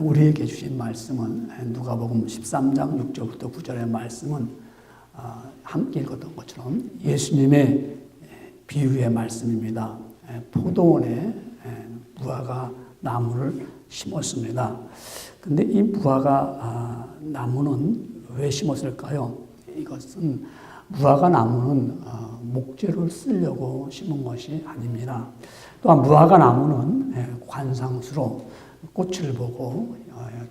우리에게 주신 말씀은 누가복음 13장 6절부터 9절의 말씀은 함께 읽었던 것처럼 예수님의 비유의 말씀입니다. 포도원에 무화과 나무를 심었습니다. 근데 이 무화과 나무는 왜 심었을까요? 이것은 무화과 나무는 목재를 쓰려고 심은 것이 아닙니다. 또한 무화과 나무는 관상수로 꽃을 보고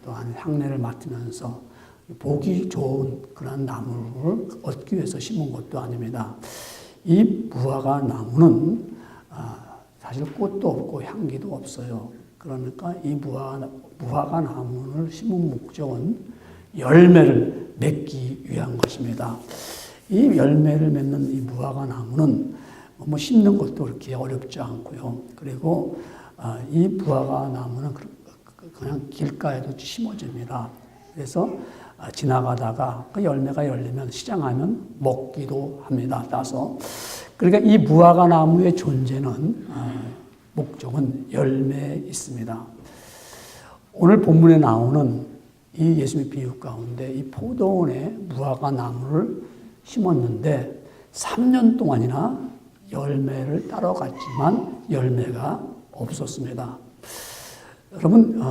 또한 향내를 맡으면서 보기 좋은 그런 나무를 얻기 위해서 심은 것도 아닙니다. 이 무화과 나무는 사실 꽃도 없고 향기도 없어요. 그러니까 이 무화과 나무를 심은 목적은 열매를 맺기 위한 것입니다. 이 열매를 맺는 이 무화과 나무는 뭐 심는 것도 그렇게 어렵지 않고요. 그리고 이 무화과 나무는 그냥 길가에도 심어집니다. 그래서 지나가다가 그 열매가 열리면 시장하면 먹기도 합니다. 따서. 그러니까 이 무화과 나무의 존재는 목적은 열매에 있습니다. 오늘 본문에 나오는 이 예수님의 비유 가운데 이 포도원에 무화과 나무를 심었는데 3년 동안이나 열매를 따라갔지만 열매가 없었습니다. 여러분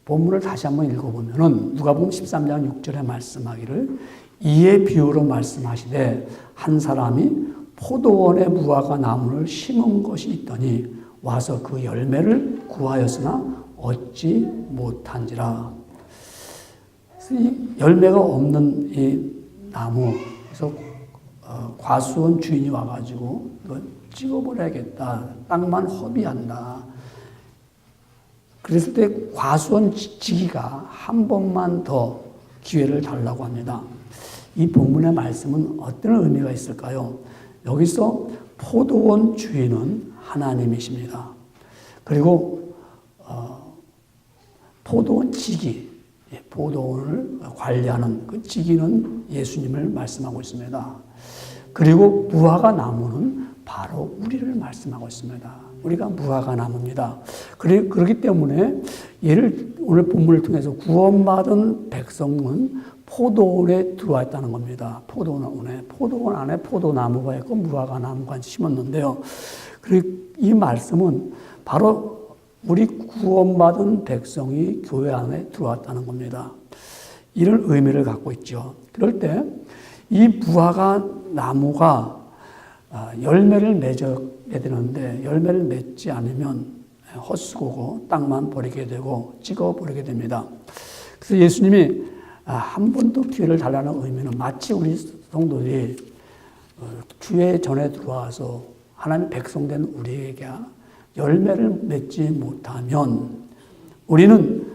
본문을 다시 한번 읽어보면 누가복음 13장 6절에 말씀하기를 이의 비유로 말씀하시되 한 사람이 포도원에 무화과 나무를 심은 것이 있더니 와서 그 열매를 구하였으나 얻지 못한지라. 그래서 이 열매가 없는 이 나무, 그래서 과수원 주인이 와가지고 너 찍어버려야겠다. 땅만 허비한다. 그랬을 때 과수원 지기가 한 번만 더 기회를 달라고 합니다. 이 본문의 말씀은 어떤 의미가 있을까요? 여기서 포도원 주인은 하나님이십니다. 그리고 포도원 지기, 포도원을 관리하는 그 지기는 예수님을 말씀하고 있습니다. 그리고 무화과 나무는 바로 우리를 말씀하고 있습니다. 우리가 무화과 나무입니다. 그렇기 때문에 오늘 본문을 통해서 구원받은 백성은 포도원에 들어와 있다는 겁니다. 포도원 안에 포도나무가 있고 무화과 나무가 심었는데요. 이 말씀은 바로 우리 구원받은 백성이 교회 안에 들어왔다는 겁니다. 이런 의미를 갖고 있죠. 그럴 때 이 무화과 나무가 열매를 맺어야 되는데 열매를 맺지 않으면 헛수고고 땅만 버리게 되고 찍어버리게 됩니다. 그래서 예수님이 한 번 더 기회를 달라는 의미는 마치 우리 성도들이 주의 전에 들어와서 하나님의 백성된 우리에게 열매를 맺지 못하면 우리는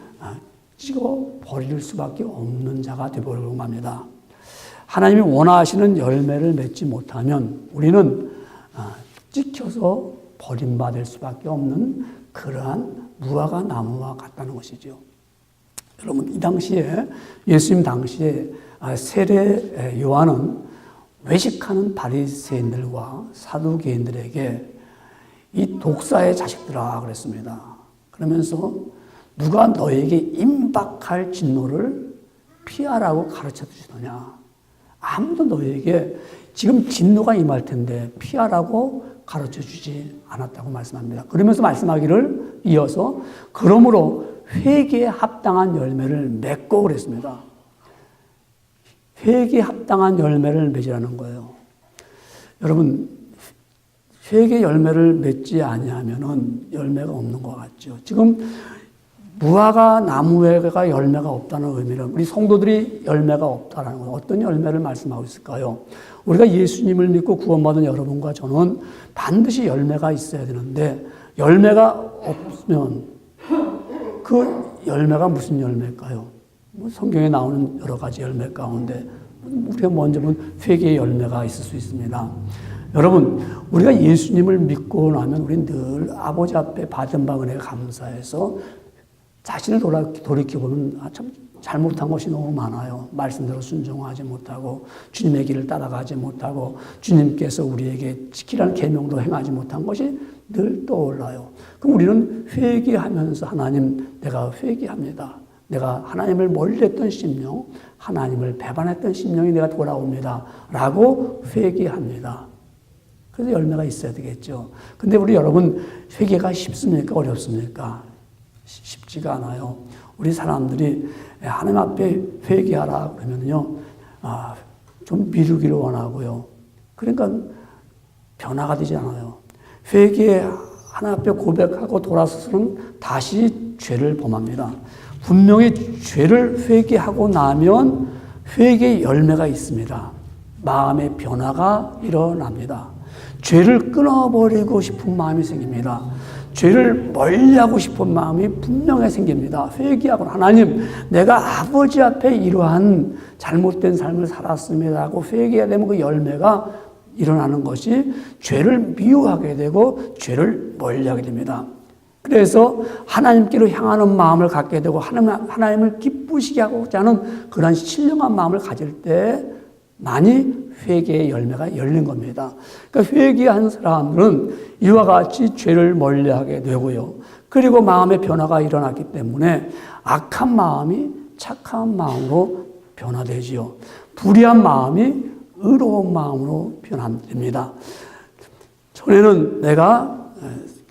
찍어버릴 수밖에 없는 자가 되어버리고 맙니다. 하나님이 원하시는 열매를 맺지 못하면 우리는 찍혀서 버림받을 수밖에 없는 그러한 무화과 나무와 같다는 것이죠. 여러분, 이 당시에 예수님 당시에 세례 요한은 외식하는 바리새인들과 사두개인들에게 이 독사의 자식들아 그랬습니다. 그러면서 누가 너에게 임박할 진노를 피하라고 가르쳐 주시더냐. 아무도 너에게 지금 진노가 임할 텐데 피하라고 가르쳐 주지 않았다고 말씀합니다. 그러면서 말씀하기를 이어서 그러므로 회개에 합당한 열매를 맺고 그랬습니다. 회개에 합당한 열매를 맺으라는 거예요. 여러분, 회개 열매를 맺지 아니하면은 열매가 없는 것 같죠. 지금 무화과 나무에가 열매가 없다는 의미는 우리 성도들이 열매가 없다는 건 어떤 열매를 말씀하고 있을까요? 우리가 예수님을 믿고 구원받은 여러분과 저는 반드시 열매가 있어야 되는데 열매가 없으면 그 열매가 무슨 열매일까요? 성경에 나오는 여러 가지 열매 가운데 우리가 먼저 보면 회개의 열매가 있을 수 있습니다. 여러분, 우리가 예수님을 믿고 나면 우리는 늘 아버지 앞에 받은 바 은혜에 감사해서 자신을 돌이켜보면 참 잘못한 것이 너무 많아요. 말씀대로 순종하지 못하고 주님의 길을 따라가지 못하고 주님께서 우리에게 지키라는 계명도 행하지 못한 것이 늘 떠올라요. 그럼 우리는 회개하면서 하나님, 내가 회개합니다. 내가 하나님을 멀리했던 심령, 하나님을 배반했던 심령이 내가 돌아옵니다. 라고 회개합니다. 그래서 열매가 있어야 되겠죠. 근데 우리 여러분, 회개가 쉽습니까? 어렵습니까? 쉽지가 않아요. 우리 사람들이 하나님 앞에 회개하라 그러면요, 좀 미루기를 원하고요. 그러니까 변화가 되지 않아요. 회개 하나님 앞에 고백하고 돌아서서는 다시 죄를 범합니다. 분명히 죄를 회개하고 나면 회개의 열매가 있습니다. 마음의 변화가 일어납니다. 죄를 끊어버리고 싶은 마음이 생깁니다. 죄를 멀리하고 싶은 마음이 분명히 생깁니다. 회개하고 하나님, 내가 아버지 앞에 이러한 잘못된 삶을 살았습니다 하고 회개해야 되면 그 열매가 일어나는 것이 죄를 미워하게 되고 죄를 멀리하게 됩니다. 그래서 하나님께로 향하는 마음을 갖게 되고 하나님을 기쁘시게 하고자 하는 그런 신령한 마음을 가질 때 많이 회개의 열매가 열린 겁니다. 그러니까 회개한 사람들은 이와 같이 죄를 멀리하게 되고요. 그리고 마음의 변화가 일어났기 때문에 악한 마음이 착한 마음으로 변화되지요. 불의한 마음이 의로운 마음으로 변화됩니다. 전에는 내가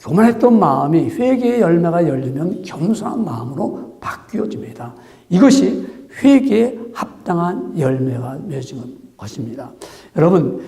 교만했던 마음이 회개의 열매가 열리면 겸손한 마음으로 바뀌어집니다. 이것이 회개에 합당한 열매가 맺은 것입니다. 여러분,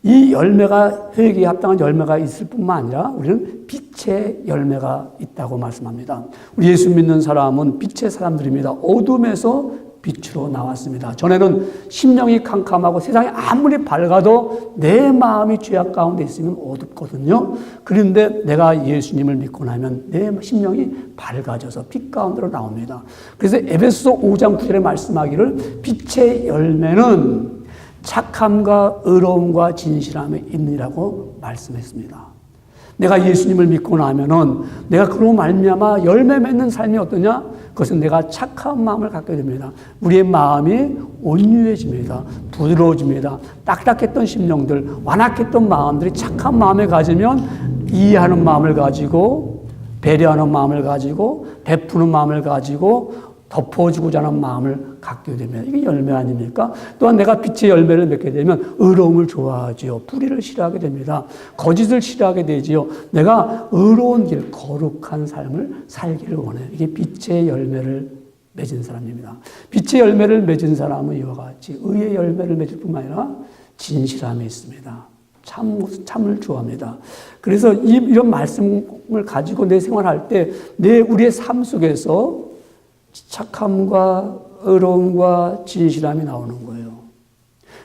이 열매가, 회개에 합당한 열매가 있을 뿐만 아니라 우리는 빛의 열매가 있다고 말씀합니다. 우리 예수 믿는 사람은 빛의 사람들입니다. 어둠에서 빛으로 나왔습니다. 전에는 심령이 캄캄하고 세상이 아무리 밝아도 내 마음이 죄악 가운데 있으면 어둡거든요. 그런데 내가 예수님을 믿고 나면 내 심령이 밝아져서 빛 가운데로 나옵니다. 그래서 에베소서 5장 9절에 말씀하기를 빛의 열매는 착함과 의로움과 진실함에 있느니라고 말씀했습니다. 내가 예수님을 믿고 나면은 내가 그로 말미암아 열매 맺는 삶이 어떠냐? 그것은 내가 착한 마음을 갖게 됩니다. 우리의 마음이 온유해집니다. 부드러워집니다. 딱딱했던 심령들, 완악했던 마음들이 착한 마음을 가지면 이해하는 마음을 가지고, 배려하는 마음을 가지고, 베푸는 마음을 가지고, 덮어주고자 하는 마음을 갖게 되면 이게 열매 아닙니까? 또한 내가 빛의 열매를 맺게 되면 의로움을 좋아하지요. 불의를 싫어하게 됩니다. 거짓을 싫어하게 되지요. 내가 의로운 길, 거룩한 삶을 살기를 원해요. 이게 빛의 열매를 맺은 사람입니다. 빛의 열매를 맺은 사람은 이와 같이 의의 열매를 맺을 뿐만 아니라 진실함이 있습니다. 참을 좋아합니다. 그래서 이런 말씀을 가지고 내 생활할 때 우리의 삶 속에서 착함과 의로움과 진실함이 나오는 거예요.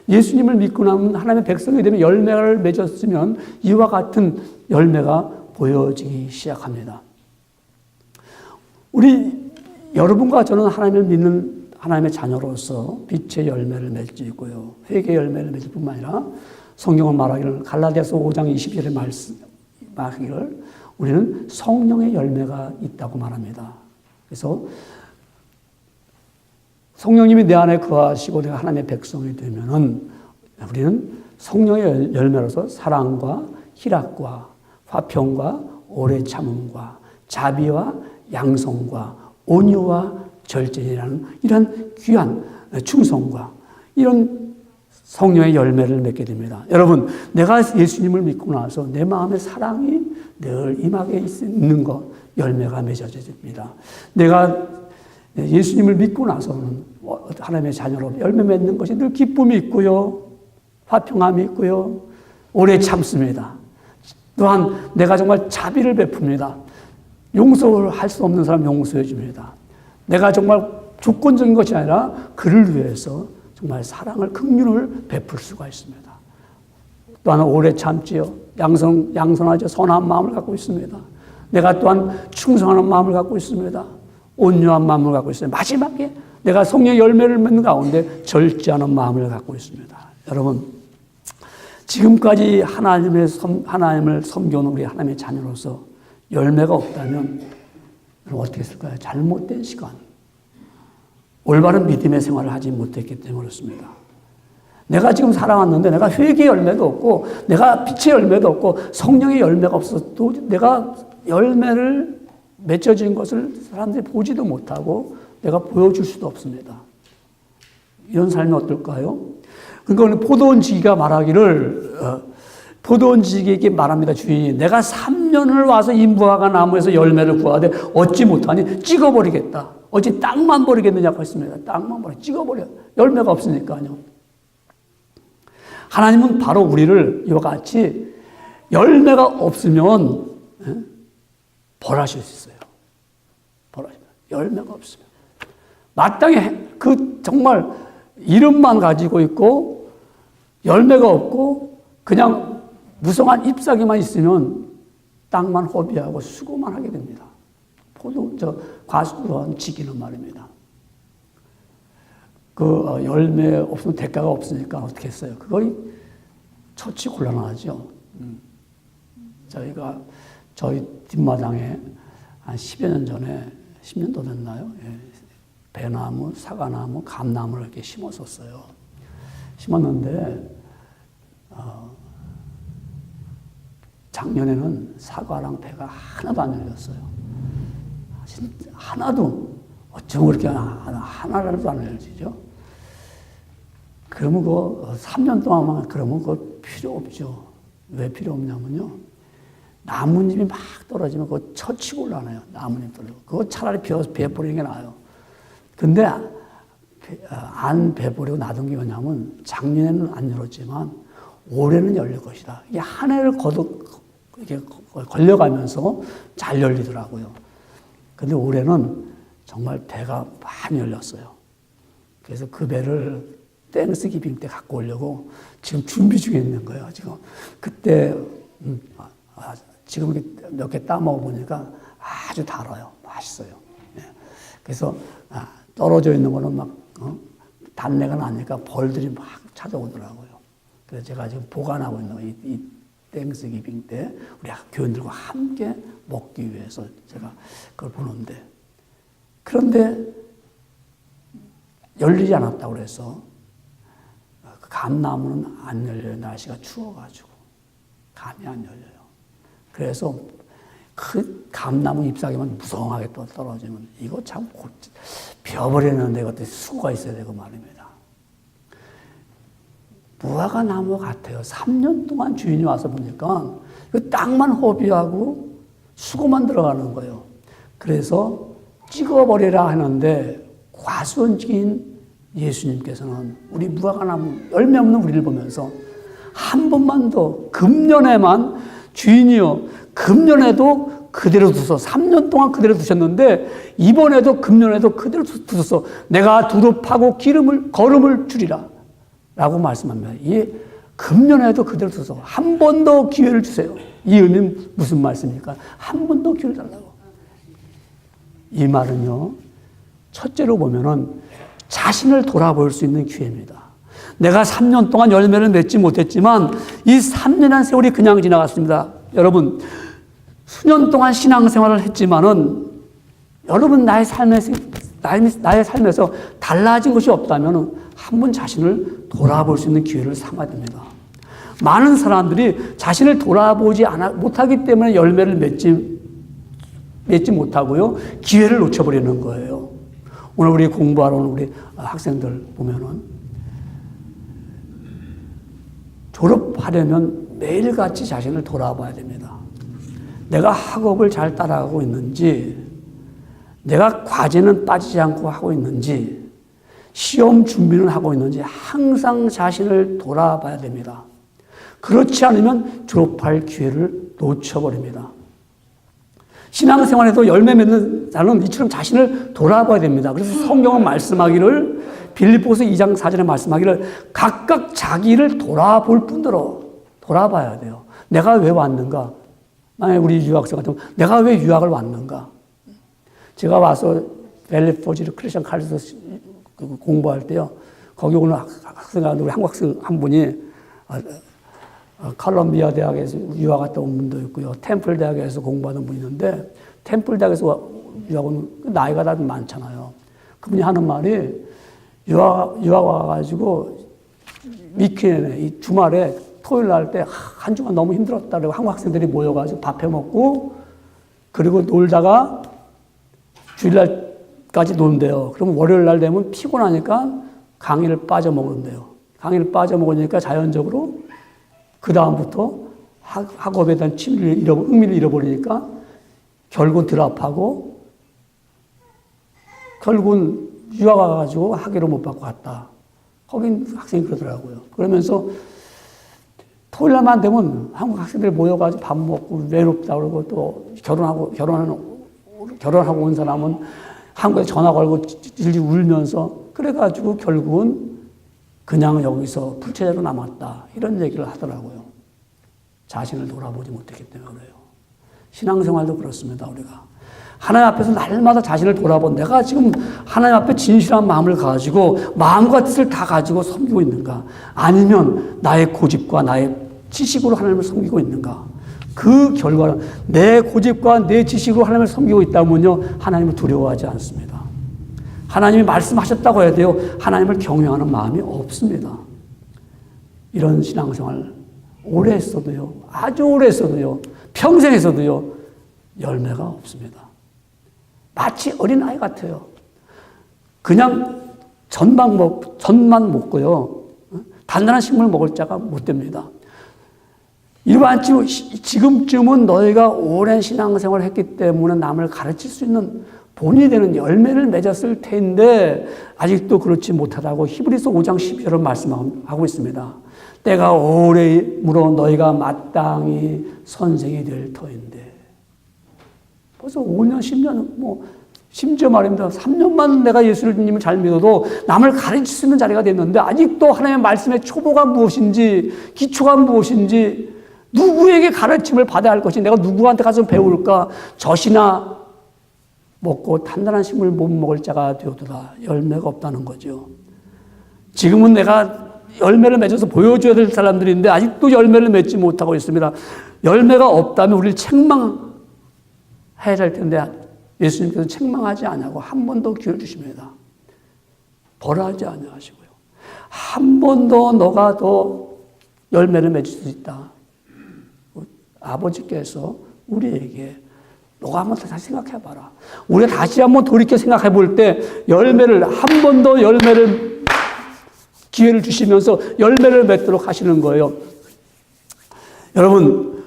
예수님을 믿고 나면 하나님의 백성이 되면 열매를 맺었으면 이와 같은 열매가 보여지기 시작합니다. 우리 여러분과 저는 하나님을 믿는 하나님의 자녀로서 빛의 열매를 맺을 수 있고요. 회개의 열매를 맺을 뿐만 아니라 성경은 말하기를 갈라디아서 5장 20절에 말하기를 우리는 성령의 열매가 있다고 말합니다. 그래서 성령님이 내 안에 거하시고 내가 하나님의 백성이 되면은 우리는 성령의 열매로서 사랑과 희락과 화평과 오래 참음과 자비와 양성과 온유와 절제라는 이런 귀한 충성과 이런 성령의 열매를 맺게 됩니다. 여러분, 내가 예수님을 믿고 나서 내 마음에 사랑이 늘 임하게 있는 것, 열매가 맺어집니다. 내가 예수님을 믿고 나서는 하나님의 자녀로 열매 맺는 것이 늘 기쁨이 있고요. 화평함이 있고요. 오래 참습니다. 또한 내가 정말 자비를 베풉니다. 용서할 수 없는 사람 용서해 줍니다. 내가 정말 조건적인 것이 아니라 그를 위해서 정말 사랑을, 긍휼을 베풀 수가 있습니다. 또한 오래 참지요. 양선하죠. 선한 마음을 갖고 있습니다. 내가 또한 충성하는 마음을 갖고 있습니다. 온유한 마음을 갖고 있어요. 마지막에 내가 성령의 열매를 맺는 가운데 절제하는 마음을 갖고 있습니다. 여러분, 지금까지 하나님을 섬겨온 우리 하나님의 자녀로서 열매가 없다면 여러분 어떻게 했을까요? 잘못된 시간. 올바른 믿음의 생활을 하지 못했기 때문에 그렇습니다. 내가 지금 살아왔는데 내가 회개의 열매도 없고 내가 빛의 열매도 없고 성령의 열매가 없어도 내가 열매를 맺어진 것을 사람들이 보지도 못하고 내가 보여줄 수도 없습니다. 이런 삶이 어떨까요? 그러니까 포도원지기가 말하기를 포도원지기에게 말합니다. 주인이 내가 3년을 와서 이 무화과 나무에서 열매를 구하되 얻지 못하니 찍어버리겠다. 어찌 땅만 버리겠느냐고 했습니다. 땅만 찍어버려. 열매가 없으니까요. 하나님은 바로 우리를 이와 같이 열매가 없으면 벌하실 수 있어요. 열매가 없으면. 마땅히 정말 이름만 가지고 있고 열매가 없고 그냥 무성한 잎사귀만 있으면 땅만 허비하고 수고만 하게 됩니다. 과수원 지기는 말입니다. 열매 없으면 대가가 없으니까 어떻게 했어요? 그거이 처치곤란하죠. 저희 뒷마당에 한 10여 년 전에 10년도 됐나요? 예. 배나무, 사과나무, 감나무를 이렇게 심었었어요. 심었는데 작년에는 사과랑 배가 하나도 안 열렸어요. 진짜 하나도 어쩜 그렇게 하나라도 안 열리죠? 그러면 3년 동안만 그러면 그거 필요 없죠. 왜 필요 없냐면요. 나뭇잎이 막 떨어지면 그거 처치고 올라가요. 나뭇잎 떨어지고. 그거 차라리 배 버리는 게 나아요. 근데 안 배버리고 놔둔 게 뭐냐면 작년에는 안 열었지만 올해는 열릴 것이다. 이게 한 해를 이렇게 걸려가면서 잘 열리더라고요. 근데 올해는 정말 배가 많이 열렸어요. 그래서 그 배를 땡스기빙 때 갖고 오려고 지금 준비 중에 있는 거예요. 지금 그때 지금 몇 개 따먹어 보니까 아주 달아요. 맛있어요. 그래서 떨어져 있는 거는 막 단내가 나니까 벌들이 막 찾아오더라고요. 그래서 제가 지금 보관하고 있는 거예요. 이 땡스기빙 때 우리 교인들과 함께 먹기 위해서 제가 그걸 보는데 그런데 열리지 않았다고 그래서 그 감나무는 안 열려요. 날씨가 추워가지고 감이 안 열려요. 그래서 그 감나무 잎사귀만 무성하게 또 떨어지면 이거 참 벼버리는데 그것도 수고가 있어야 되고 말입니다. 무화과 나무 같아요. 3년 동안 주인이 와서 보니까 그 땅만 허비하고 수고만 들어가는 거예요. 그래서 찍어버리라 하는데 과수원지기인 예수님께서는 우리 무화과 나무 열매 없는 우리를 보면서 한 번만 더 금년에만 주인이요 금년에도 그대로 두소 3년 동안 그대로 두셨는데 이번에도 금년에도 그대로 두소서 내가 두릅하고 거름을 주리라 라고 말씀합니다. 이 금년에도 그대로 두소 한 번 더 기회를 주세요. 이 의미는 무슨 말씀입니까? 한 번 더 기회를 달라고. 이 말은요 첫째로 보면은 자신을 돌아볼 수 있는 기회입니다. 내가 3년 동안 열매를 맺지 못했지만 이 3년의 세월이 그냥 지나갔습니다. 여러분 수년 동안 신앙생활을 했지만은 여러분 나의 삶에서 달라진 것이 없다면 한 번 자신을 돌아볼 수 있는 기회를 삼아야 됩니다. 많은 사람들이 자신을 돌아보지 못하기 때문에 열매를 맺지 못하고요. 기회를 놓쳐버리는 거예요. 오늘 우리 공부하러 오는 우리 학생들 보면은 졸업하려면 매일같이 자신을 돌아봐야 됩니다. 내가 학업을 잘 따라가고 있는지, 내가 과제는 빠지지 않고 하고 있는지, 시험 준비는 하고 있는지 항상 자신을 돌아봐야 됩니다. 그렇지 않으면 졸업할 기회를 놓쳐버립니다. 신앙생활에도 열매 맺는 자는 이처럼 자신을 돌아봐야 됩니다. 그래서 성경은 말씀하기를 빌립보서 2장 4절에 말씀하기를 각각 자기를 돌아볼 뿐더러 돌아봐야 돼요. 내가 왜 왔는가? 만약에 우리 유학생 같으면 내가 왜 유학을 왔는가? 제가 와서 벨리포지 크리스천 칼리지 공부할 때요. 거기 오는 우리 한국 학생 한 분이 컬럼비아 대학에서 유학 갔다 온 분도 있고요. 템플 대학에서 공부하는 분이 있는데 템플 대학에서 유학은 나이가 다 많잖아요. 그분이 하는 말이 유학 와가지고 위켄에 이 주말에 토요일 날 때 한 주간 너무 힘들었다 그러고 한국 학생들이 모여가지고 밥 해 먹고 그리고 놀다가 주일날까지 논대요. 그럼 월요일 날 되면 피곤하니까 강의를 빠져먹는데요. 강의를 빠져먹으니까 자연적으로 그 다음부터 학업에 대한 흥미를 잃어버리니까 결국은 드랍하고 결국은 유학 와가지고 학위를 못 받고 갔다. 거긴 학생이 그러더라고요. 그러면서 토요일날만 되면 한국 학생들 모여가지고 밥 먹고 외롭다 그러고 또 결혼하고 온 사람은 한국에 전화 걸고 질질 울면서 그래가지고 결국은 그냥 여기서 불체자로 남았다. 이런 얘기를 하더라고요. 자신을 돌아보지 못했기 때문에 그래요. 신앙생활도 그렇습니다, 우리가. 하나님 앞에서 날마다 자신을 돌아본 내가 지금 하나님 앞에 진실한 마음을 가지고 마음과 뜻을 다 가지고 섬기고 있는가? 아니면 나의 고집과 나의 지식으로 하나님을 섬기고 있는가? 그 결과는 내 고집과 내 지식으로 하나님을 섬기고 있다면요, 하나님을 두려워하지 않습니다. 하나님이 말씀하셨다고 해야 돼요. 하나님을 경외하는 마음이 없습니다. 이런 신앙생활 오래 했어도요, 아주 오래 했어도요, 평생 했어도요, 열매가 없습니다. 마치 어린아이 같아요. 그냥 전만 먹고요, 단단한 식물 먹을 자가 못 됩니다. 이러한 지금쯤은 너희가 오랜 신앙생활을 했기 때문에 남을 가르칠 수 있는 본이 되는 열매를 맺었을 텐데 아직도 그렇지 못하다고 히브리서 5장 12절을 말씀하고 있습니다. 때가 오래므로 너희가 마땅히 선생이 될 터인데 벌써 5년, 10년, 심지어 말입니다. 3년만 내가 예수님을 잘 믿어도 남을 가르칠 수 있는 자리가 됐는데 아직도 하나님의 말씀의 초보가 무엇인지 기초가 무엇인지 누구에게 가르침을 받아야 할 것이 내가 누구한테 가서 배울까? 젖이나 먹고 단단한 식물 못 먹을 자가 되어도다. 열매가 없다는 거죠. 지금은 내가 열매를 맺어서 보여줘야 될 사람들인데 아직도 열매를 맺지 못하고 있습니다. 열매가 없다면 우리를 책망해야 될 텐데 예수님께서 책망하지 않냐고 한 번 더 기회를 주십니다. 벌하지 아니하시고요. 한 번 더 너가 더 열매를 맺을 수 있다. 아버지께서 우리에게 너가 한번 다시 생각해봐라. 우리가 다시 한번 돌이켜 생각해볼 때 열매를 한 번 더 열매를 기회를 주시면서 열매를 맺도록 하시는 거예요. 여러분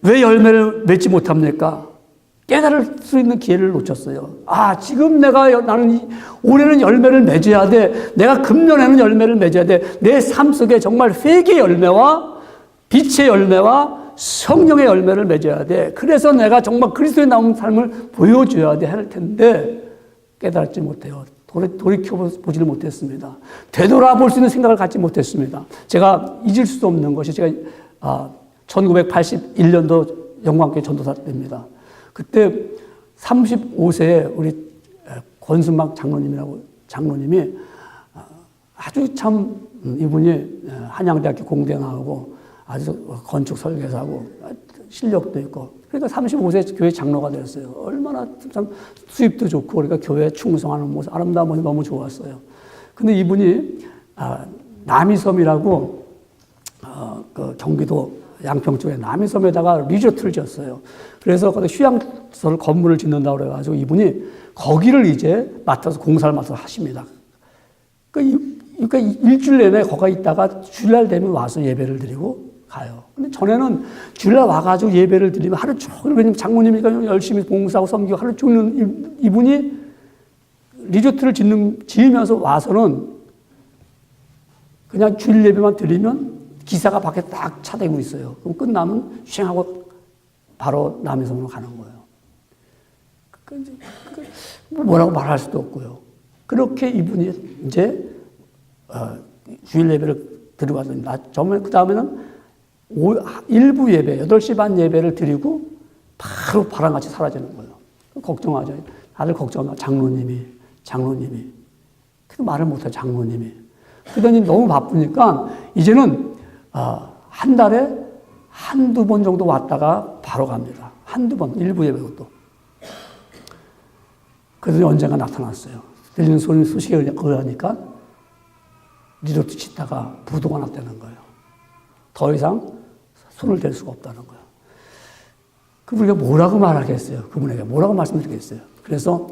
왜 열매를 맺지 못합니까? 깨달을 수 있는 기회를 놓쳤어요. 지금 나는 올해는 열매를 맺어야 돼. 내가 금년에는 열매를 맺어야 돼. 내 삶 속에 정말 회개의 열매와 빛의 열매와 성령의 열매를 맺어야 돼. 그래서 내가 정말 그리스도의 나온 삶을 보여줘야 돼 할 텐데 깨달지 못해요. 돌이켜보지를 못했습니다. 되돌아볼 수 있는 생각을 갖지 못했습니다. 제가 잊을 수 없는 것이 제가 1981년도 영광교회 전도사 때입니다. 그때 35세에 우리 권순막 장로님이 아주 참 이분이 한양대학교 공대 나오고 아주 건축 설계사하고 실력도 있고 그러니까 35세 교회 장로가 됐어요. 얼마나 참 수입도 좋고 그러니까 교회에 충성하는 모습, 아름다운 모습이 너무 좋았어요. 근데 이분이 남이섬이라고 그 경기도 양평 쪽에 남이섬에다가 리조트를 지었어요. 그래서 거기 휴양시설 건물을 짓는다고 그래가지고 이분이 거기를 이제 맡아서 공사를 맡아서 하십니다. 그러니까 일주일 내내 거기 있다가 주일날 되면 와서 예배를 드리고 가요. 근데 전에는 주일날 와가지고 예배를 드리면 하루 종일, 왜냐면 장모님이니까 열심히 봉사하고 섬기고 하루 종일 이분이 리조트를 지으면서 와서는 그냥 주일 예배만 드리면 기사가 밖에 딱 차대고 있어요. 그럼 끝나면 쉥하고 바로 남해섬으로 가는 거예요. 뭐라고 말할 수도 없고요. 그렇게 이분이 이제 주일 예배를 드리고 왔더니 그 다음에는 일부 예배, 8시 반 예배를 드리고 바로 바람같이 사라지는 거예요. 걱정하죠. 다들 걱정합니다. 장로님이. 그래도 말을 못해요, 장로님이. 그러더니 너무 바쁘니까 이제는 한 달에 한두 번 정도 왔다가 바로 갑니다. 한두 번, 일부 예배고 또. 그들이 언젠가 나타났어요. 들리는 소식에 의하니까 리조트 짓다가 부도가 났다는 거예요. 더 이상 손을 댈 수가 없다는 거예요. 그분에게 뭐라고 말하겠어요? 그분에게 뭐라고 말씀드리겠어요? 그래서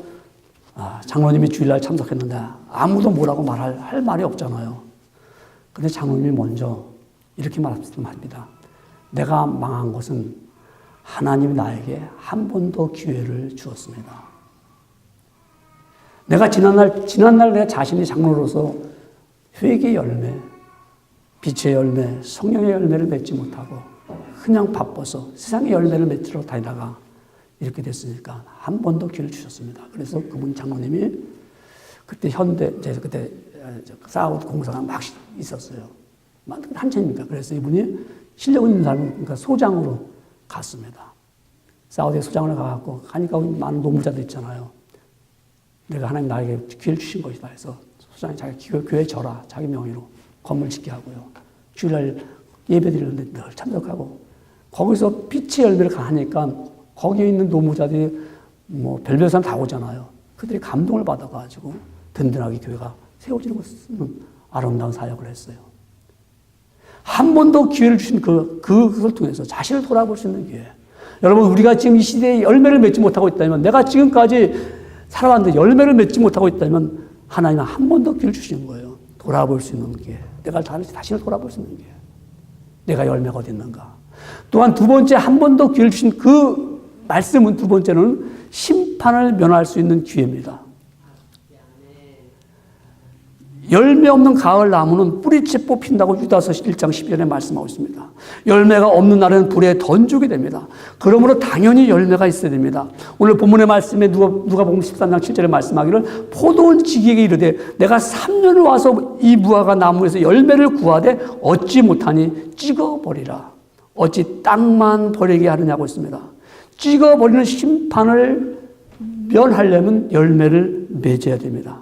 장로님이 주일날 참석했는데 아무도 뭐라고 할 말이 없잖아요. 근데 장로님이 먼저 이렇게 말씀합니다. 내가 망한 것은 하나님이 나에게 한 번 더 기회를 주었습니다. 내가 지난날 내 자신이 장로로서 회개의 열매, 빛의 열매, 성령의 열매를 맺지 못하고 그냥 바빠서 세상의 열매를 맺으러 다니다가 이렇게 됐으니까 한 번 더 기회를 주셨습니다. 그래서 그분 장로님이 그때 그때 사우디 공사가 막 있었어요. 한참입니까? 그래서 이분이 실력 있는 사람, 그러니까 소장으로 갔습니다. 사우디에 소장으로 가갖고 가니까 많은 노무자들 있잖아요. 내가 하나님 나에게 기회를 주신 것이다 해서 소장이 자기 교회 져라 자기 명의로 건물 짓게 하고요. 주일날 예배 드리는데 늘 참석하고 거기서 빛의 열매를 가하니까 거기에 있는 노무자들이 뭐 별별 사람 다 오잖아요. 그들이 감동을 받아가지고 든든하게 교회가 세워지는 것은 아름다운 사역을 했어요. 한 번 더 기회를 주신 그것을 통해서 자신을 돌아볼 수 있는 기회. 여러분, 우리가 지금 이 시대에 열매를 맺지 못하고 있다면, 내가 지금까지 살아왔는데 열매를 맺지 못하고 있다면, 하나님은 한 번 더 기회를 주시는 거예요. 돌아볼 수 있는 기회. 내가 자신을 돌아볼 수 있는 기회. 내가 열매가 어디 있는가. 또한 두 번째, 한 번 더 기회를 주신 그 말씀은 두 번째는 심판을 면할 수 있는 기회입니다. 열매 없는 가을 나무는 뿌리째 뽑힌다고 유다서 1장 12절에 말씀하고 있습니다. 열매가 없는 날에는 불에 던지게 됩니다. 그러므로 당연히 열매가 있어야 됩니다. 오늘 본문의 말씀에 누가복음 13장 7절에 말씀하기를 포도원 지기에게 이르되 내가 3년을 와서 이 무화과 나무에서 열매를 구하되 얻지 못하니 찍어버리라. 어찌 땅만 버리게 하느냐고 했습니다. 찍어버리는 심판을 면하려면 열매를 맺어야 됩니다.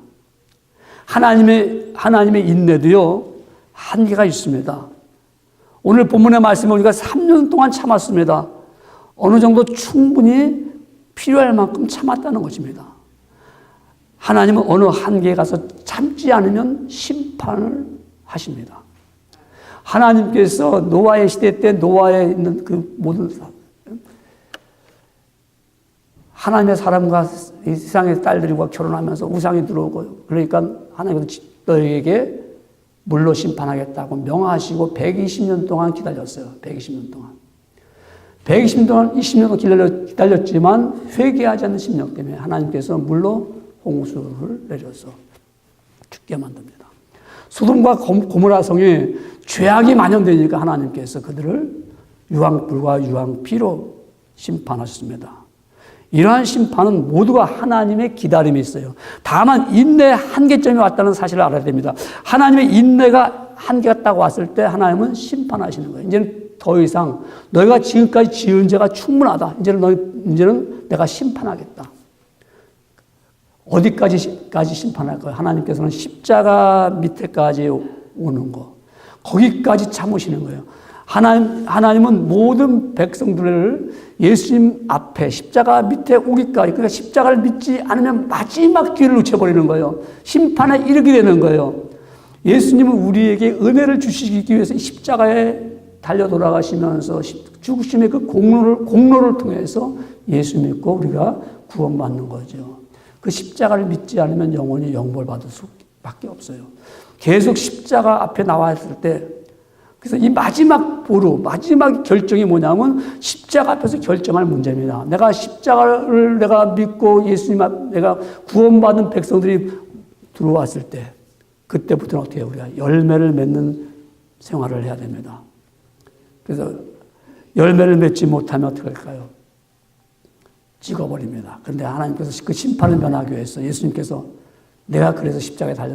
하나님의 인내도요, 한계가 있습니다. 오늘 본문의 말씀을 보니까 3년 동안 참았습니다. 어느 정도 충분히 필요할 만큼 참았다는 것입니다. 하나님은 어느 한계에 가서 참지 않으면 심판을 하십니다. 하나님께서 노아의 시대 때 노아에 있는 그 모든 하나님의 사람과 이 세상의 딸들과 결혼하면서 우상이 들어오고 그러니까 하나님께서 너에게 물로 심판하겠다고 명하시고 120년 동안 기다렸어요. 120년 동안. 120년 동안 20년 동안 기다렸지만 회개하지 않는 심령 때문에 하나님께서 물로 홍수를 내려서 죽게 만듭니다. 소돔과 고모라 성에 죄악이 만연되니까 하나님께서 그들을 유황불과 유황비로 심판하셨습니다. 이러한 심판은 모두가 하나님의 기다림이 있어요. 다만 인내의 한계점이 왔다는 사실을 알아야 됩니다. 하나님의 인내가 한계가 딱 왔을 때 하나님은 심판하시는 거예요. 이제는 더 이상 너희가 지금까지 지은 죄가 충분하다. 이제는 내가 심판하겠다. 어디까지 심판할까요? 하나님께서는 십자가 밑에까지 오는 거. 거기까지 참으시는 거예요. 하나님은 모든 백성들을 예수님 앞에 십자가 밑에 오기까지, 그러니까 십자가를 믿지 않으면 마지막 기회를 놓쳐버리는 거예요. 심판에 이르게 되는 거예요. 예수님은 우리에게 은혜를 주시기 위해서 십자가에 달려 돌아가시면서 죽으심의 그 공로를 통해서 예수 믿고 우리가 구원받는 거죠. 그 십자가를 믿지 않으면 영원히 영벌받을 수밖에 없어요. 계속 십자가 앞에 나왔을 때, 그래서 이 마지막 마지막 결정이 뭐냐면 십자가 앞에서 결정할 문제입니다. 내가 십자가를 내가 믿고 예수님 앞 내가 구원받은 백성들이 들어왔을 때, 그때부터는 어떻게 해요? 우리가 열매를 맺는 생활을 해야 됩니다. 그래서 열매를 맺지 못하면 어떻게 할까요? 찍어버립니다. 그런데 하나님께서 그 심판을 면하기 위해서 예수님께서 내가 그래서 십자가에 달려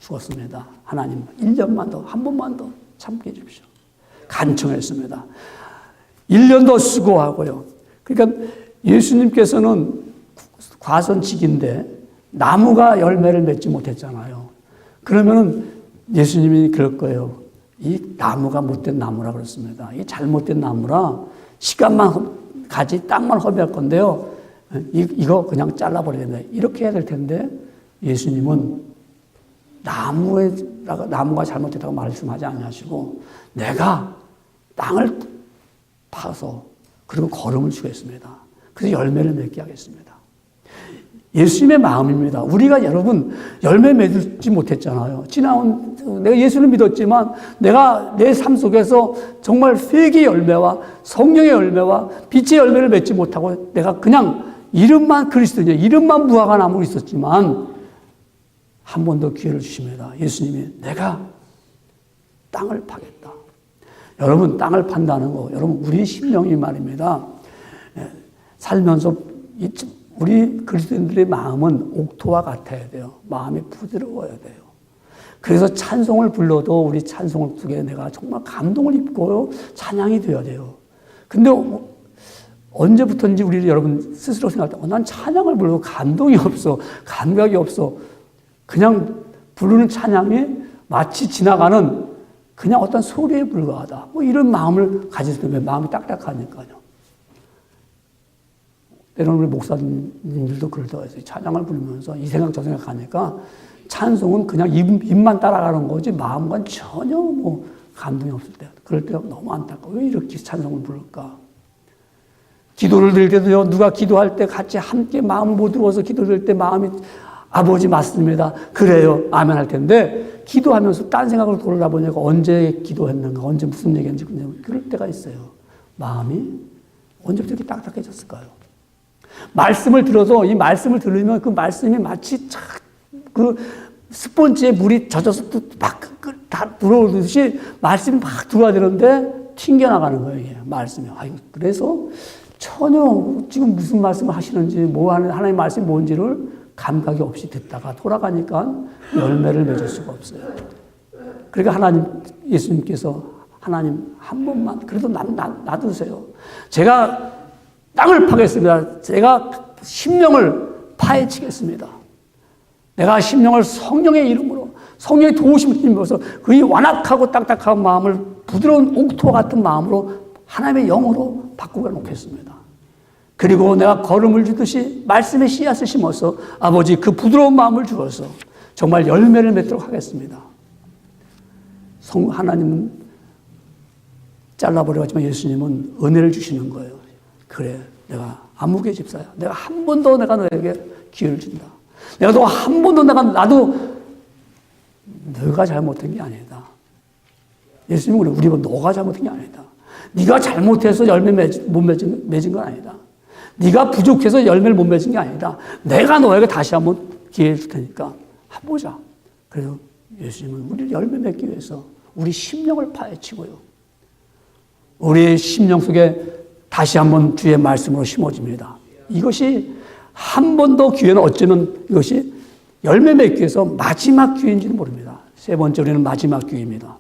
죽었습니다. 하나님 1년만 더, 한 번만 더 참게 해주십시오. 간청했습니다. 1년 더 수고하고요. 그러니까 예수님께서는 과선직인데 나무가 열매를 맺지 못했잖아요. 그러면은 예수님이 그럴 거예요. 이 나무가 못된 나무라 그렇습니다. 이 잘못된 나무라 시간만 가지 땅만 허비할 건데요. 이거 그냥 잘라버려야 된다. 이렇게 해야 될 텐데 예수님은 나무가 잘못됐다고 말씀하지 아니하시고 내가 땅을 파서 그리고 거름을 주겠습니다. 그래서 열매를 맺게 하겠습니다. 예수님의 마음입니다. 우리가 여러분 열매 맺지 못했잖아요. 내가 예수를 믿었지만 내가 내 삶 속에서 정말 회개의 열매와 성령의 열매와 빛의 열매를 맺지 못하고 내가 그냥 이름만 그리스도냐, 이름만 무화과 나무로 있었지만 한 번 더 기회를 주십니다. 예수님이 내가 땅을 파겠다. 여러분 땅을 판다는 거, 여러분 우리 심령이 말입니다. 살면서 우리 그리스도인들의 마음은 옥토와 같아야 돼요. 마음이 부드러워야 돼요. 그래서 찬송을 불러도 우리 찬송을 속에 내가 정말 감동을 입고 찬양이 되어야 돼요. 근데 언제부터인지 우리 여러분 스스로 생각할 때 난 찬양을 불러도 감동이 없어. 감각이 없어. 그냥 부르는 찬양이 마치 지나가는 그냥 어떤 소리에 불과하다. 뭐 이런 마음을 가질 때 마음이 딱딱하니까요. 때로는 우리 목사님들도 그러더라고요. 찬양을 부르면서 이 생각 저 생각 하니까 찬송은 그냥 입만 따라가는 거지 마음과는 전혀 뭐 감동이 없을 때 그럴 때가 너무 안타까워. 왜 이렇게 찬송을 부를까? 기도를 드릴 때도요. 누가 기도할 때 같이 함께 마음을 모두어서 기도를 드릴 때 마음이 아버지 맞습니다. 그래요. 아멘 할 텐데 기도하면서 딴 생각을 돌아보니까 언제 기도했는가 언제 무슨 얘기했는지 그럴 때가 있어요. 마음이 언제부터 이렇게 딱딱해졌을까요? 말씀을 들어도 이 말씀을 들으면 그 말씀이 마치 그 스펀지에 물이 젖어서 막 다 들어오듯이 말씀이 막 들어와야 되는데 튕겨나가는 거예요. 이게 말씀이. 그래서 전혀 지금 무슨 말씀을 하시는지 뭐 하는 하나님의 말씀이 뭔지를 감각이 없이 듣다가 돌아가니까 열매를 맺을 수가 없어요. 그러니까 예수님께서 하나님 한 번만 그래도 놔두세요. 제가 땅을 파겠습니다. 제가 심령을 파헤치겠습니다. 내가 심령을 성령의 이름으로 성령의 도우심을 힘입어서 그의 완악하고 딱딱한 마음을 부드러운 옥토와 같은 마음으로 하나님의 영으로 바꾸어 놓겠습니다. 그리고 내가 걸음을 주듯이 말씀의 씨앗을 심어서 아버지 그 부드러운 마음을 주어서 정말 열매를 맺도록 하겠습니다. 하나님은 잘라버려가지만 예수님은 은혜를 주시는 거예요. 그래, 내가 아무개 집사야. 내가 한 번 더 내가 너에게 기회를 준다. 내가 또 한 번 더 나도 너가 잘못한 게 아니다. 예수님은 그래, 우리 너가 잘못한 게 아니다. 네가 잘못해서 열매 못 맺은 건 아니다. 네가 부족해서 열매를 못 맺은 게 아니다. 내가 너에게 다시 한번 기회를 줄 테니까 해보자. 그래서 예수님은 우리를 열매 맺기 위해서 우리 심령을 파헤치고요. 우리의 심령 속에 다시 한번 주의 말씀으로 심어집니다. 이것이 한 번 더 기회는 어쩌면 이것이 열매 맺기 위해서 마지막 기회인지는 모릅니다. 세 번째 우리는 마지막 기회입니다.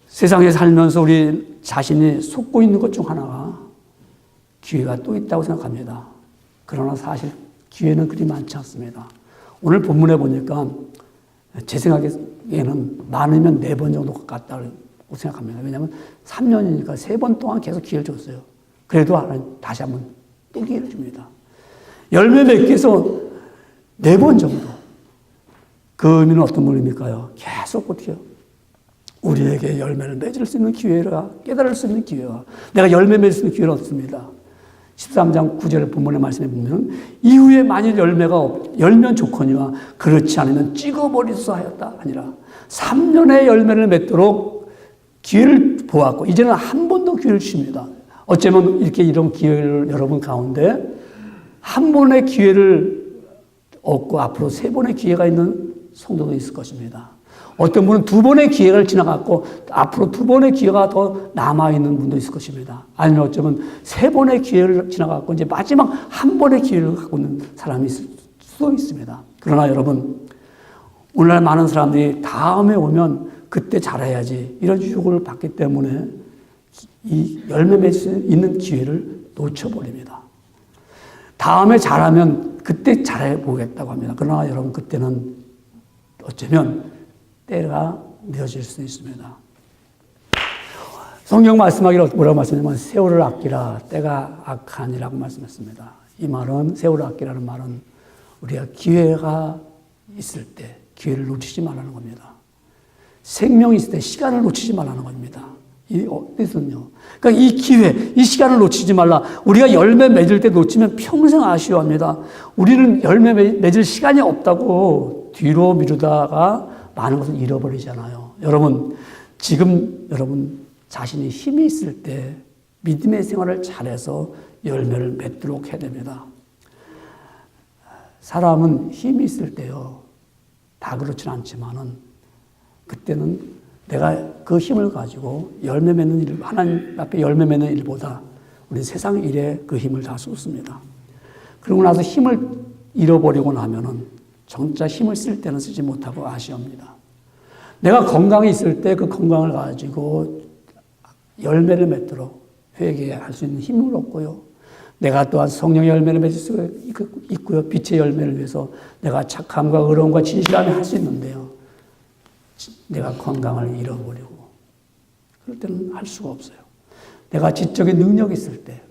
세상에 살면서 우리 자신이 속고 있는 것 중 하나가 기회가 또 있다고 생각합니다. 그러나 사실 기회는 그리 많지 않습니다. 오늘 본문에 보니까 제 생각에는 많으면 4번 정도 같다고 생각합니다. 왜냐하면 3년이니까 3번 동안 계속 기회를 줬어요. 그래도 다시 한번 또 기회를 줍니다. 열매 맺기 위해서 4번 정도. 그 의미는 어떤 의미일까요? 계속 어떻게 해요? 우리에게 열매를 맺을 수 있는 기회가, 깨달을 수 있는 기회가, 내가 열매 맺을 수 있는 기회는 없습니다. 13장 9절 본문의 말씀에 보면 이후에 만일 열면 좋거니와 그렇지 않으면 찍어버리소서 하였다 아니라 3년의 열매를 맺도록 기회를 보았고 이제는 한 번 더 기회를 주십니다. 어쩌면 이런 기회를 여러분 가운데 한 번의 기회를 얻고 앞으로 3번의 기회가 있는 성도도 있을 것입니다. 어떤 분은 2번의 기회를 지나갔고 앞으로 2번의 기회가 더 남아있는 분도 있을 것입니다. 아니면 어쩌면 3번의 기회를 지나갔고 이제 마지막 한 번의 기회를 갖고 있는 사람이 있을 수도 있습니다. 그러나 여러분, 오늘날 많은 사람들이 다음에 오면 그때 잘해야지 이런 유혹을 받기 때문에 이 열매 맺을 수 있는 기회를 놓쳐버립니다. 다음에 잘하면 그때 잘해보겠다고 합니다. 그러나 여러분 그때는 어쩌면 때가 늦어질 수 있습니다. 성경 말씀하기로 뭐라고 말씀하냐면 세월을 아끼라 때가 악하니라고 말씀했습니다. 이 말은 세월을 아끼라는 말은 우리가 기회가 있을 때 기회를 놓치지 말라는 겁니다. 생명이 있을 때 시간을 놓치지 말라는 겁니다. 이 뜻은요. 그러니까 이 기회, 이 시간을 놓치지 말라. 우리가 열매 맺을 때 놓치면 평생 아쉬워합니다. 우리는 열매 맺을 시간이 없다고 뒤로 미루다가 많은 것을 잃어버리잖아요. 여러분, 지금 여러분 자신이 힘이 있을 때 믿음의 생활을 잘해서 열매를 맺도록 해야 됩니다. 사람은 힘이 있을 때요. 다 그렇진 않지만은 그때는 내가 그 힘을 가지고 열매 맺는 일, 하나님 앞에 열매 맺는 일보다 우리 세상 일에 그 힘을 다 쏟습니다. 그러고 나서 힘을 잃어버리고 나면은 진짜 힘을 쓸 때는 쓰지 못하고 아쉬워합니다. 내가 건강이 있을 때 그 건강을 가지고 열매를 맺도록 회개할 수 있는 힘을 얻고요. 내가 또한 성령의 열매를 맺을 수 있고요. 빛의 열매를 위해서 내가 착함과 의로움과 진실함을 할 수 있는데요. 내가 건강을 잃어버리고 그럴 때는 할 수가 없어요. 내가 지적인 능력이 있을 때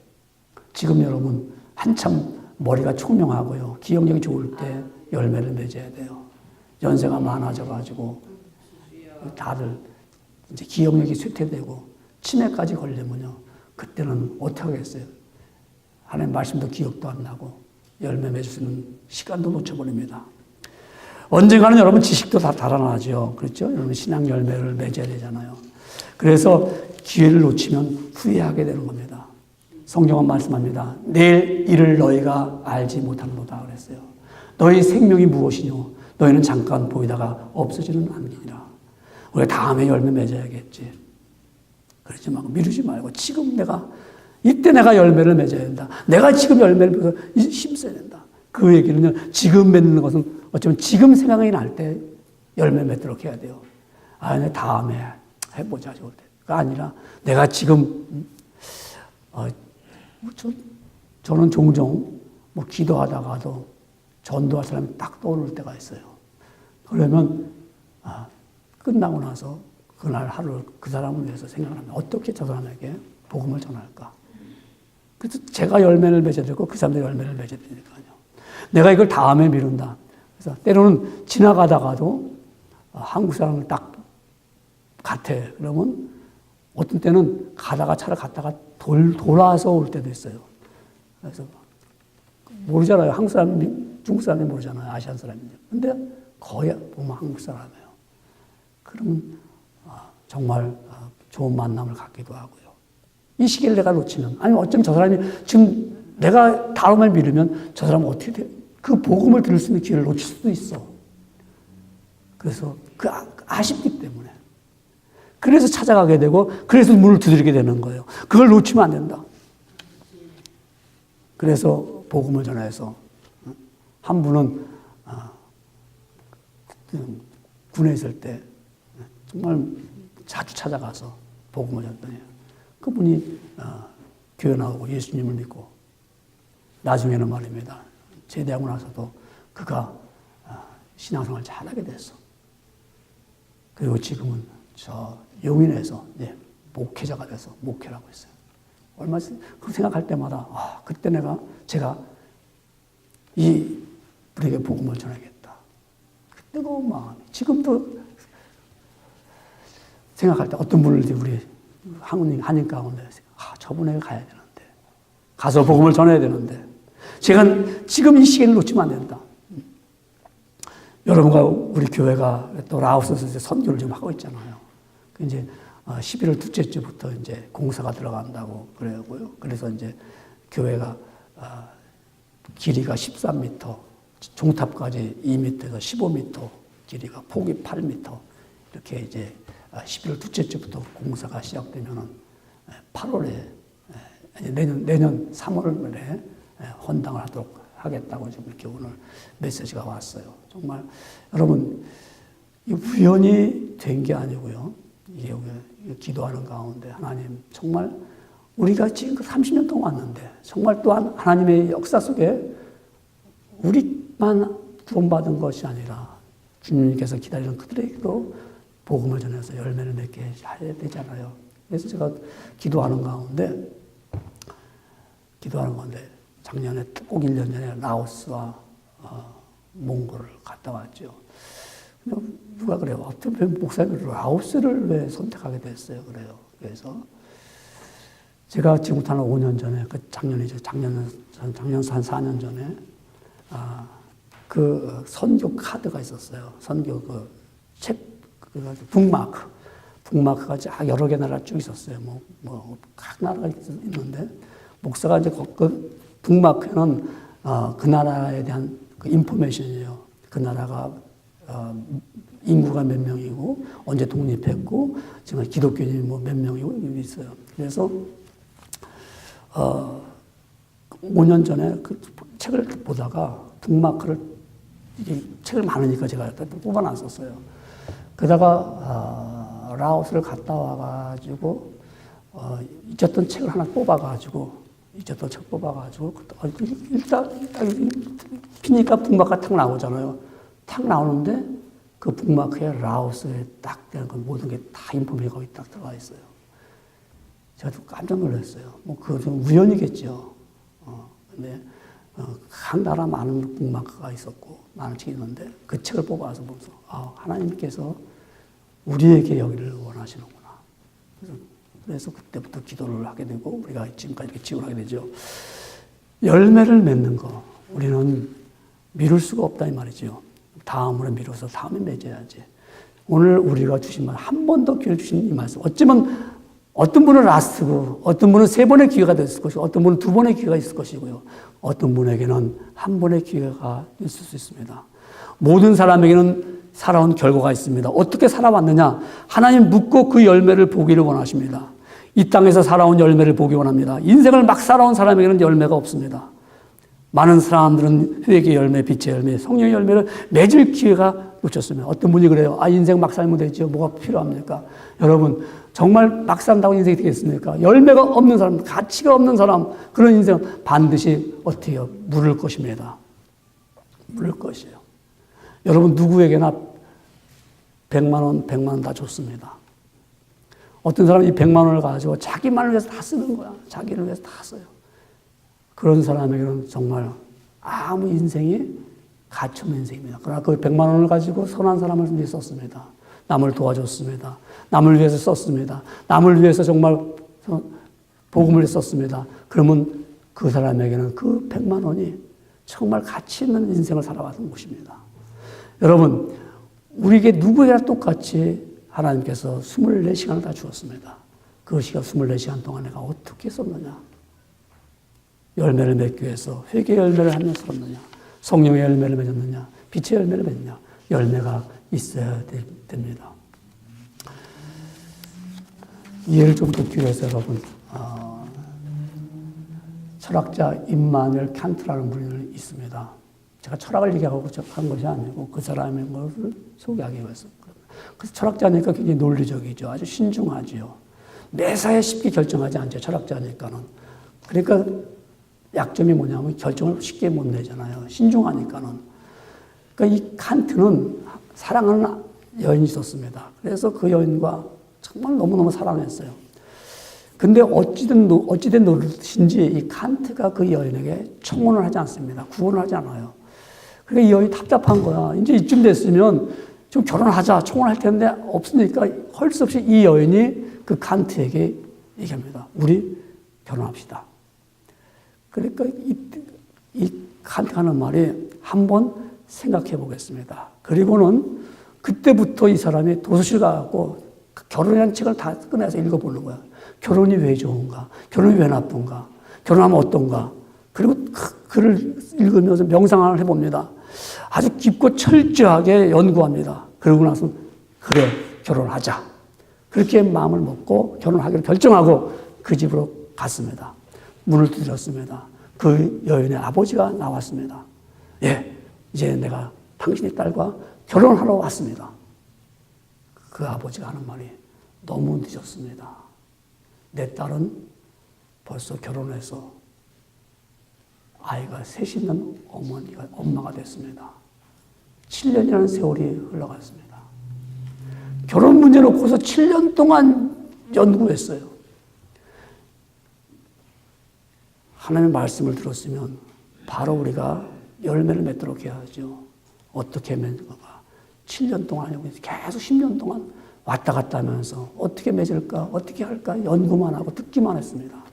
지금 여러분 한참 머리가 총명하고요. 기억력이 좋을 때 열매를 맺어야 돼요. 연세가 많아져가지고 다들 이제 기억력이 쇠퇴되고 치매까지 걸리면요. 그때는 어떻게 하겠어요? 하나님 말씀도 기억도 안 나고 열매 맺을 수 있는 시간도 놓쳐버립니다. 언젠가는 여러분 지식도 다 달아나죠. 그렇죠? 여러분 신앙 열매를 맺어야 되잖아요. 그래서 기회를 놓치면 후회하게 되는 겁니다. 성경은 말씀합니다. 내일 일을 너희가 알지 못하는도다 그랬어요. 너희 생명이 무엇이뇨? 너희는 잠깐 보이다가 없어지는 안개니라. 우리가 다음에 열매 맺어야겠지. 그러지 말고 미루지 말고 지금 이때 내가 열매를 맺어야 된다. 내가 지금 열매를 맺어서 힘써야 된다. 그 얘기는요. 지금 맺는 것은 어쩌면 지금 생각이 날 때 열매 맺도록 해야 돼요. 내 다음에 해보자. 좋을 때. 그가 아니라 내가 지금 저는 종종 기도하다가도 전도할 사람이 딱 떠오를 때가 있어요. 그러면 끝나고 나서 그날 하루 그 사람을 위해서 생각을 하면 어떻게 저 사람에게 복음을 전할까? 그래서 제가 열매를 맺어야 되고 그 사람도 열매를 맺어야 되니까요. 내가 이걸 다음에 미룬다. 그래서 때로는 지나가다가도 한국 사람을 딱 같아. 그러면 어떤 때는 차를 갔다가 돌아서 올 때도 있어요. 그래서 모르잖아요. 한국 사람, 중국 사람이 모르잖아요. 아시안 사람인데. 근데 거의 보면 한국 사람이에요. 그러면 정말 좋은 만남을 갖기도 하고요. 이 시기를 내가 놓치면, 아니 어쩌면 저 사람이 지금 내가 다음을 미루면 저 사람은 어떻게 돼? 그 복음을 들을 수 있는 기회를 놓칠 수도 있어. 그래서 그 아쉽기 때문에. 그래서 찾아가게 되고, 그래서 문을 두드리게 되는 거예요. 그걸 놓치면 안 된다. 그래서 복음을 전해서 한 분은 군에 있을 때 정말 자주 찾아가서 복음을 전했더니 그분이 교회 나오고 예수님을 믿고 나중에는 말입니다. 제대하고 나서도 그가 신앙생활을 잘하게 됐어. 그리고 지금은 저 용인에서 목회자가 돼서 목회를 하고 있어요. 얼마 그 생각할 때마다 그때 제가 이 우리에게 복음을 전하겠다. 그 뜨거운 마음이 지금도 생각할 때 어떤 분을 우리 한인 가운데 저분에게 가야 되는데 가서 복음을 전해야 되는데 제가 지금 이 시기를 놓치면 안 된다. 여러분과 우리 교회가 또 라오스에서 이제 선교를 좀 하고 있잖아요. 이제 11월 둘째 주부터 이제 공사가 들어간다고 그러고요. 그래서 이제 교회가 길이가 13m, 종탑까지 2m에서 15m, 길이가 폭이 8m 이렇게 이제 11월 둘째 주부터 공사가 시작되면은 8월에 내년 3월에 헌당을 하도록 하겠다고 지금 이렇게 오늘 메시지가 왔어요. 정말 여러분 이 우연히 된 게 아니고요. 이게 기도하는 가운데 하나님 정말 우리가 지금 30년 동안 왔는데 정말 또한 하나님의 역사 속에 우리만 구원받은 것이 아니라 주님께서 기다리는 그들에게도 복음을 전해서 열매를 맺게 해야 되잖아요. 그래서 제가 기도하는 건데 작년에 꼭 1년 전에 라오스와 몽골을 갔다 왔죠. 누가 그래요? 어떻게 목사님이 라오스를 왜 선택하게 됐어요? 그래요. 그래서 제가 지금부터 한 5년 전에, 작년 한 4년 전에, 그 선교 카드가 있었어요. 선교 북마크가 여러 개 나라 쭉 있었어요. 각 나라가 있는데, 목사가 이제 그 북마크는 그 나라에 대한 그 인포메이션이에요. 그 나라가 인구가 몇 명이고, 언제 독립했고, 지금 기독교인이 몇 명이고, 있어요. 그래서, 5년 전에 그 책을 보다가 북마크를, 이게 책을 많으니까 제가 뽑아놨었어요. 그러다가, 라오스를 갔다 와가지고, 잊었던 책을 하나 뽑아가지고, 일단 피니까 북마크가 탁 나오잖아요. 탁 나오는데, 그 북마크에 라오스에 딱 모든 게 다 인포메이션이 거기 딱 들어가 있어요. 제가 깜짝 놀랐어요. 그거 좀 우연이겠죠. 근데, 각 나라 많은 북마크가 있었고, 많은 책이 있는데, 그 책을 뽑아서 보면서, 하나님께서 우리에게 여기를 원하시는구나. 그래서 그때부터 기도를 하게 되고, 우리가 지금까지 이렇게 지원하게 되죠. 열매를 맺는 거, 우리는 미룰 수가 없다, 이 말이죠. 다음으로 미뤄서 다음에 맺어야지. 오늘 우리가 주신 말, 한 번 더 기회를 주신 이 말씀. 어쩌면 어떤 분은 라스트고, 어떤 분은 3번의 기회가 됐을 것이고, 어떤 분은 2번의 기회가 있을 것이고요. 어떤 분에게는 한 번의 기회가 있을 수 있습니다. 모든 사람에게는 살아온 결과가 있습니다. 어떻게 살아왔느냐? 하나님 묻고 그 열매를 보기를 원하십니다. 이 땅에서 살아온 열매를 보기 원합니다. 인생을 막 살아온 사람에게는 열매가 없습니다. 많은 사람들은 회개 열매, 빛의 열매, 성령의 열매를 맺을 기회가 놓쳤습니다. 어떤 분이 그래요. 인생 막 살면 되죠. 뭐가 필요합니까? 여러분, 정말 막 산다고 인생이 되겠습니까? 열매가 없는 사람, 가치가 없는 사람, 그런 인생 반드시 어떻게 해요? 물을 것입니다. 물을 것이에요. 여러분, 누구에게나 100만 원 다 줬습니다. 어떤 사람이 이 100만 원을 가지고 자기만을 위해서 다 쓰는 거야. 자기를 위해서 다 써요. 그런 사람에게는 정말 아무 인생이 가치 없는 인생입니다. 그러나 그 100만 원을 가지고 선한 사람을 위해 썼습니다. 남을 도와줬습니다. 남을 위해서 썼습니다. 남을 위해서 정말 복음을 썼습니다. 그러면 그 사람에게는 그 100만 원이 정말 가치 있는 인생을 살아가는 것입니다. 여러분, 우리에게 누구에게나 똑같이 하나님께서 24시간을 다 주었습니다. 그 시간 24시간 동안 내가 어떻게 썼느냐? 열매를 맺기 위해서 회개의 열매를 하면서 썼느냐? 성령의 열매를 맺었느냐? 빛의 열매를 맺느냐? 열매가 있어야 됩니다. 이해를 좀 돕기 위해서 여러분, 철학자 임마누엘 칸트라는 분이 있습니다. 제가 철학을 얘기하고 한 것이 아니고 그 사람의 것을 소개하기 위해서. 그래서 철학자니까 굉장히 논리적이죠. 아주 신중하지요. 매사에 쉽게 결정하지 않죠. 철학자니까는. 그러니까 약점이 뭐냐면 결정을 쉽게 못 내잖아요. 신중하니까는. 그러니까 이 칸트는 사랑하는 여인이 있었습니다. 그래서 그 여인과 정말 너무너무 사랑했어요. 근데 어찌된 노릇인지 이 칸트가 그 여인에게 청혼을 하지 않습니다. 구원을 하지 않아요. 그러니까 이 여인이 답답한 거야. 이제 이쯤 됐으면 좀 결혼하자, 청혼할 텐데 없으니까 할 수 없이 이 여인이 그 칸트에게 얘기합니다. 우리 결혼합시다. 그러니까 이 칸트가 하는 말이 한번 생각해 보겠습니다. 그리고는 그때부터 이 사람이 도서실 가갖고 결혼이라는 책을 다 꺼내서 읽어보는 거야. 결혼이 왜 좋은가? 결혼이 왜 나쁜가? 결혼하면 어떤가? 그리고 글을 읽으면서 명상을 해봅니다. 아주 깊고 철저하게 연구합니다. 그러고 나서 그래, 결혼하자. 그렇게 마음을 먹고 결혼하기로 결정하고 그 집으로 갔습니다. 문을 두드렸습니다. 그 여인의 아버지가 나왔습니다. 예, 이제 내가 당신의 딸과 결혼하러 왔습니다. 그 아버지가 하는 말이 너무 늦었습니다. 내 딸은 벌써 결혼해서 아이가 셋 있는 엄마가 됐습니다. 7년이라는 세월이 흘러갔습니다. 결혼 문제 놓고서 7년 동안 연구했어요. 하나님의 말씀을 들었으면 바로 우리가 열매를 맺도록 해야죠. 어떻게 맺을까? 7년 동안 아니고 계속 10년 동안 왔다 갔다 하면서 어떻게 맺을까? 어떻게 할까? 연구만 하고 듣기만 했습니다.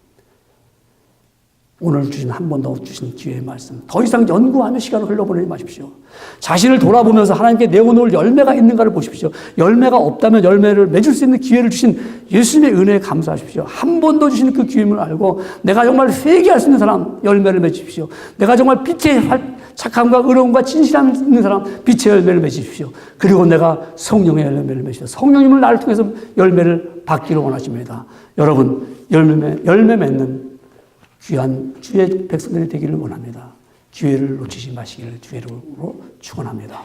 오늘 주신 한 번 더 주신 기회의 말씀. 더 이상 연구하며 시간을 흘려보내지 마십시오. 자신을 돌아보면서 하나님께 내어놓을 열매가 있는가를 보십시오. 열매가 없다면 열매를 맺을 수 있는 기회를 주신 예수님의 은혜에 감사하십시오. 한 번 더 주시는 그 기회를 알고 내가 정말 회개할 수 있는 사람 열매를 맺으십시오. 내가 정말 빛의 착함과 의로움과 진실함이 있는 사람 빛의 열매를 맺으십시오. 그리고 내가 성령의 열매를 맺으십시오. 성령님을 나를 통해서 열매를 받기를 원하십니다. 여러분 열매 맺는 귀한 주의 백성들이 되기를 원합니다. 기회를 놓치지 마시기를 주의로 축원합니다.